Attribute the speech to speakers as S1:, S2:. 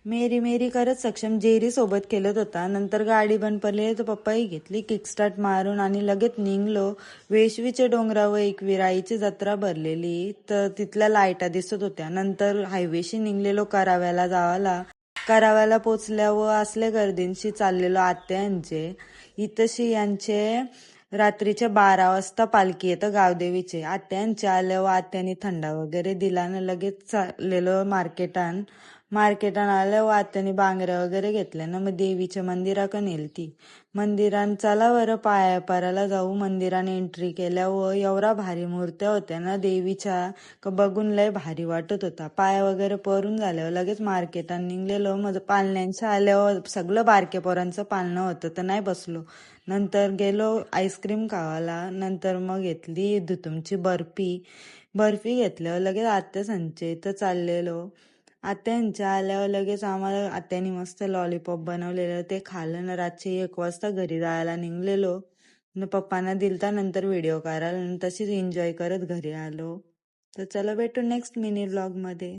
S1: मेरी मेरी करत सक्षम जेरी सोबत खेळत होता. नंतर गाडी बंद पडली तर पप्पाही घेतली किकस्टार्ट मारून आणि लगेच निघलो. वेशवीच्या डोंगरावर एक विराईची जत्रा भरलेली तर तिथल्या लाईटा दिसत होत्या. नंतर हायवेशी निघलेलो कराव्याला जावाला. कराव्याला पोचल्यावर असल्या गर्दींशी चाललेलो आत्यांचे. इथशी यांचे रात्रीच्या 12 वाजता पालखी येतं गावदेवीचे. आत्यांच्या आल्यावर आत्यानी थंडा वगैरे दिला ना लगेच चाललेलो मार्केटान आल्यावर आत्यानी बांगड्या वगैरे घेतल्या ना मग देवीच्या मंदिराकडे नेलती. मंदिरान चला बरं पाया परायला जाऊ. मंदिराने एंट्री केल्यावर एवढा भारी मूर्त्या होत्या ना देवीच्या बघून लय भारी वाटत होता. पाया वगैरे परून झाल्यावर लगेच मार्केटात निघलेलो. मग पालण्यांच्या आल्यावर सगळं बारक्या पोरांचं पालणं होतं तर नाही बसलो. नंतर गेलो आईस्क्रीम खावायला. नंतर मग घेतली तुमची बर्फी घेतल्यावर लगेच आत्या संचे इथं चाललेलो. आत्यांच्या आल्यावर लगेच आम्हाला आत्यानी मस्त लॉलीपॉप बनवलेलं ते खाल्लं ना. रात्री 1 वाजता घरी जायला निघलेलो. न पप्पांना दिलता नंतर व्हिडिओ काढायला तशीच एन्जॉय करत घरी आलो. तर चला भेटू नेक्स्ट मिनी व्लॉग मध्ये.